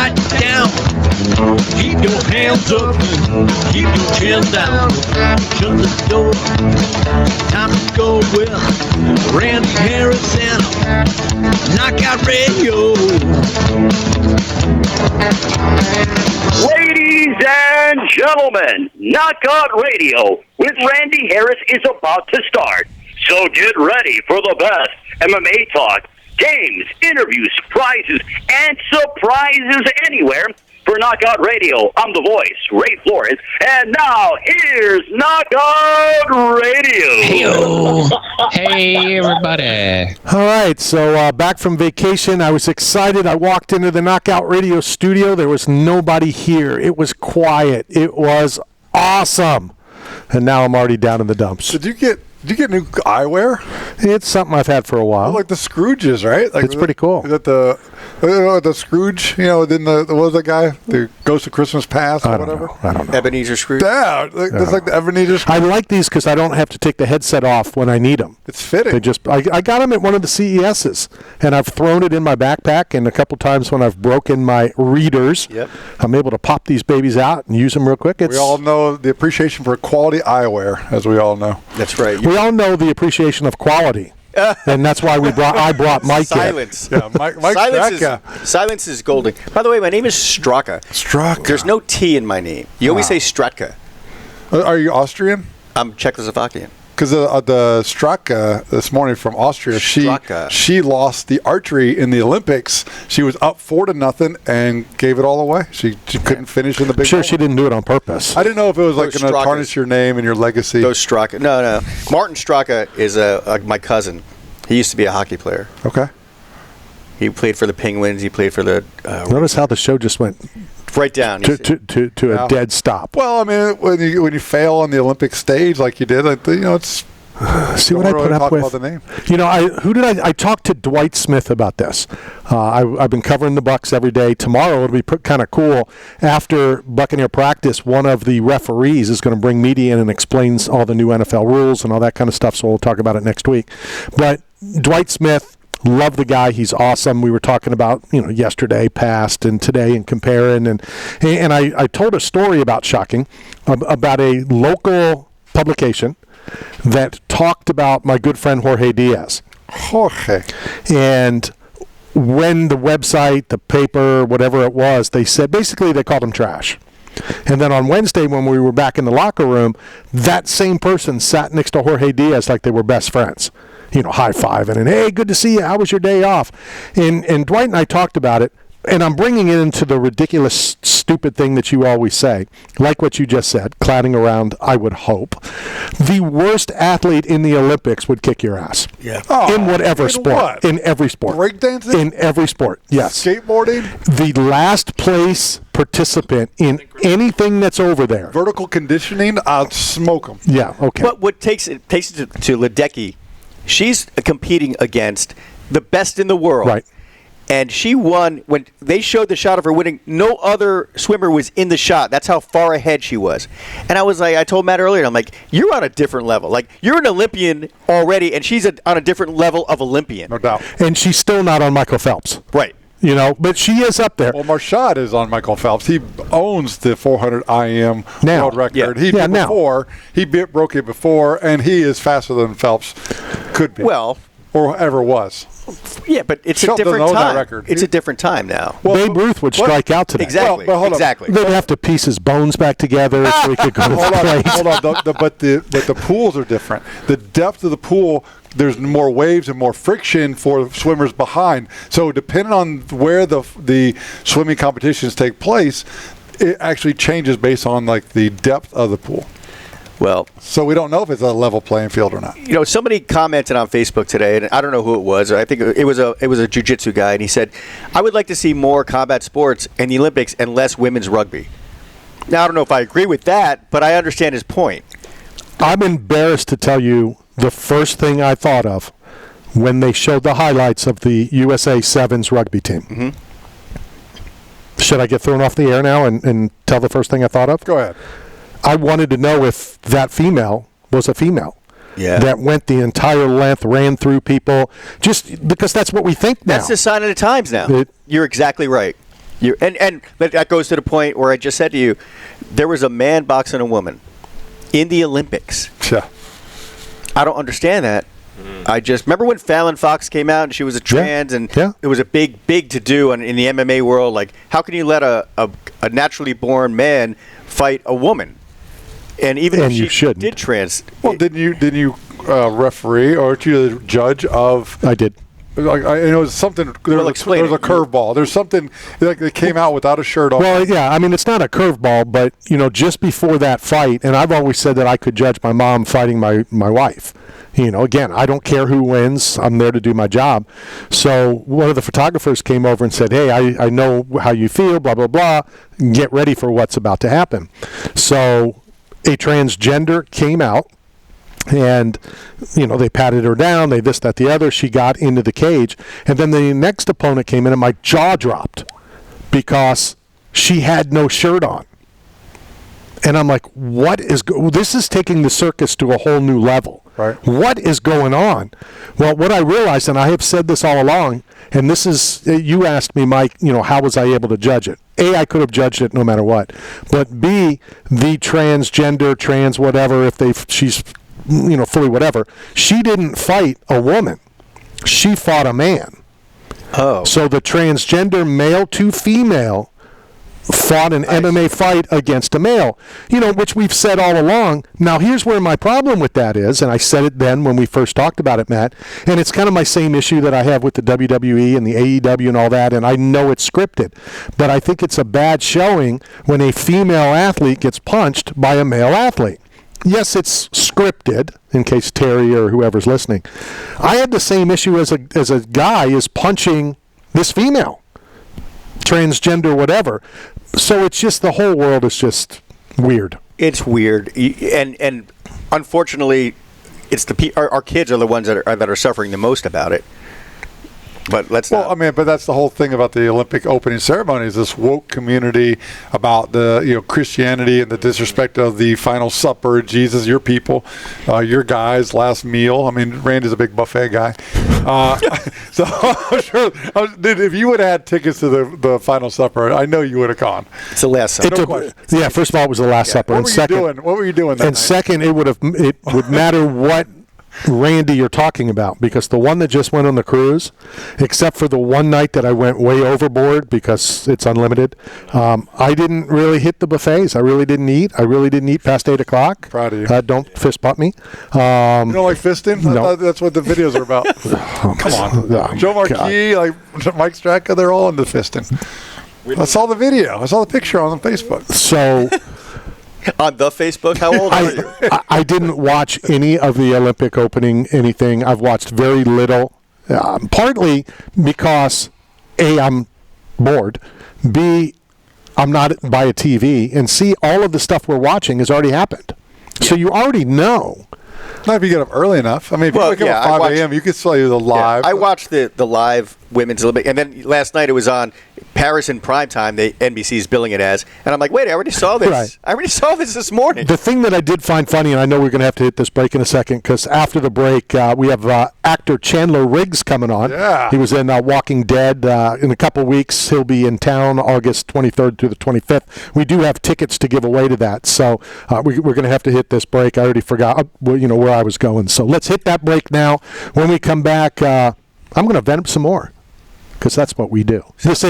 right down. Keep your hands up, keep your chin down. Shut the door. Time to go with Randy Harris and Knockout Radio. Ladies and gentlemen, Knockout Radio with Randy Harris is about to start. So get ready for the best MMA talk, games, interviews, prizes, and surprises anywhere. For Knockout Radio, I'm the voice, Ray Flores, and now here's Knockout Radio. Hey-o. Hey, everybody. All right, so back from vacation, I was excited. I walked into the Knockout Radio studio. There was nobody here. It was quiet. It was awesome. And now I'm already down in the dumps. Did you get new eyewear? It's something I've had for a while. Like the Scrooges, right? Like, it's pretty cool. Is that the Scrooge? What was that guy? The Ghost of Christmas Past or whatever? I don't know. Ebenezer Scrooge? Yeah, it's like the Ebenezer Scrooge. I like these because I don't have to take the headset off when I need them. It's fitting. I got them at one of the CESs, and I've thrown it in my backpack, and a couple times when I've broken my readers, I'm able to pop these babies out and use them real quick. We all know the appreciation for quality eyewear, as we all know. That's right. We all know the appreciation of quality. And that's why I brought Mike Silence. Yeah, Mike Straka. Silence is golden. By the way, my name is Straka. Straka. There's no T in my name. You always say Stratka. Are you Austrian? I'm Czechoslovakian. Because the Straka this morning from Austria, she lost the archery in the Olympics. She was up 4-0 and gave it all away. She couldn't finish in the big. Sure, she didn't do it on purpose. I didn't know if it was like going to tarnish your name and your legacy. Those Straka. No. Martin Straka is my cousin. He used to be a hockey player. Okay. He played for the Penguins. He played for the. Notice how the show just went right down to a dead stop. Well, I mean, when you fail on the Olympic stage like you did, it's. See what I put up with. The name. I talked to Dwight Smith about this. I've been covering the Bucks every day. Tomorrow it'll be kind of cool. After Buccaneer practice, one of the referees is going to bring media in and explains all the new NFL rules and all that kind of stuff. So we'll talk about it next week. But Dwight Smith. Love the guy. He's awesome. We were talking about, yesterday, past, and today, and comparing. And I told a story about Shocking, about a local publication that talked about my good friend Jorge Diaz. Jorge. And when the website, the paper, whatever it was, they said, basically they called him trash. And then on Wednesday when we were back in the locker room, that same person sat next to Jorge Diaz like they were best friends. High-fiving and, hey, good to see you. How was your day off? And Dwight and I talked about it, and I'm bringing it into the ridiculous, stupid thing that you always say, like what you just said, clowning around, I would hope. The worst athlete in the Olympics would kick your ass. Yeah. In whatever sport. What? In every sport. Breakdancing? In every sport, yes. Skateboarding? The last place participant in anything that's over there. Vertical conditioning, I'll smoke them. Yeah, okay. But what takes it to Ledecky, she's competing against the best in the world. Right. And she won when they showed the shot of her winning. No other swimmer was in the shot. That's how far ahead she was. And I told Matt earlier, I'm like, you're on a different level. Like, you're an Olympian already, and she's on a different level of Olympian. No doubt. And she's still not on Michael Phelps. Right. But she is up there. Well, Marchand is on Michael Phelps. He owns the 400 IM now. world record. Yeah. He broke it before, and he is faster than Phelps could be. Well, or ever was. Yeah, but it's Shelton a different doesn't own that time. record. It's a different time now. Well, Babe Ruth would strike out today. Exactly. Well, exactly. They'd have to piece his bones back together so he could go to the plate. Hold on. But the pools are different. The depth of the pool, there's more waves and more friction for swimmers behind. So depending on where the swimming competitions take place, it actually changes based on like the depth of the pool. Well, so we don't know if it's a level playing field or not. Somebody commented on Facebook today, and I don't know who it was. I think it was a jiu-jitsu guy, and he said, "I would like to see more combat sports in the Olympics and less women's rugby." Now, I don't know if I agree with that, but I understand his point. I'm embarrassed to tell you the first thing I thought of when they showed the highlights of the USA Sevens rugby team. Mm-hmm. Should I get thrown off the air now and tell the first thing I thought of? Go ahead. I wanted to know if that female was a female. Yeah. That went the entire length, ran through people, just because that's what we think now. That's the sign of the times now. You're exactly right. And that goes to the point where I just said to you, there was a man boxing a woman in the Olympics. Yeah. I don't understand that. I just remember when Fallon Fox came out and she was a trans, and it was a big to do in the MMA world. Like, how can you let a naturally born man fight a woman? And even if she did trans, well, didn't you referee or you the judge of? I did. Like, I know something. There was a curveball. There's something like they came out without a shirt on. Well, yeah. I mean, it's not a curveball, but just before that fight, and I've always said that I could judge my mom fighting my wife. Again, I don't care who wins. I'm there to do my job. So one of the photographers came over and said, "Hey, I know how you feel. Blah blah blah. Get ready for what's about to happen." So a transgender came out. And, they patted her down, they this, that, the other. She got into the cage. And then the next opponent came in and my jaw dropped because she had no shirt on. And I'm like, this is taking the circus to a whole new level. Right. What is going on? Well, what I realized, and I have said this all along, and this is, you asked me, Mike, how was I able to judge it? A, I could have judged it no matter what. But B, the transgender, trans whatever, she's fully whatever. She didn't fight a woman. She fought a man. Oh. So the transgender male to female fought an MMA fight against a male, which we've said all along. Now, here's where my problem with that is, and I said it then when we first talked about it, Matt, and it's kind of my same issue that I have with the WWE and the AEW and all that, and I know it's scripted, but I think it's a bad showing when a female athlete gets punched by a male athlete. Yes, it's scripted, in case Terry or whoever's listening. I had the same issue as a guy is punching this female, transgender, whatever. So it's just the whole world is just weird. It's weird, and unfortunately, it's our kids are the ones that are suffering the most about it. But but that's the whole thing about the Olympic opening ceremony is this woke community about the Christianity and the disrespect of the final supper, Jesus, your people, your guys' last meal. I mean, Randy's a big buffet guy, so I'm sure, dude, if you would have had tickets to the final supper, I know you would have gone. It's the last supper. First of all, it was the last supper. What were you doing? That and night? Second, it would matter what Randy you're talking about, because the one that just went on the cruise, except for the one night that I went way overboard because it's unlimited, I didn't really hit the buffets. I really didn't eat. Past 8 o'clock. Proud of you. Don't fist bump me. You don't like fisting? No. I thought that's what the videos are about. Come on. Joe Marquis, like Mike Straka, they're all into fisting. I saw the video. I saw the picture on Facebook. So... On the Facebook? How old are you? I didn't watch any of the Olympic opening anything. I've watched very little, partly because, A, I'm bored, B, I'm not by a TV, and C, all of the stuff we're watching has already happened. Yeah. So you already know. Not if you get up early enough. I mean, if you wake up at 5 a.m., you could still do the live. Yeah, I watched the live women's Olympic, and then last night it was on Paris in prime time. NBC's billing it as, and I'm like, wait, I already saw this. Right. I already saw this morning. The thing that I did find funny, and I know we're going to have to hit this break in a second, because after the break, we have actor Chandler Riggs coming on. Yeah. He was in Walking Dead. In a couple weeks, he'll be in town August 23rd through the 25th. We do have tickets to give away to that, so we're going to have to hit this break. I already forgot where I was going. So let's hit that break now. When we come back, I'm going to vent some more, because that's what we do. This is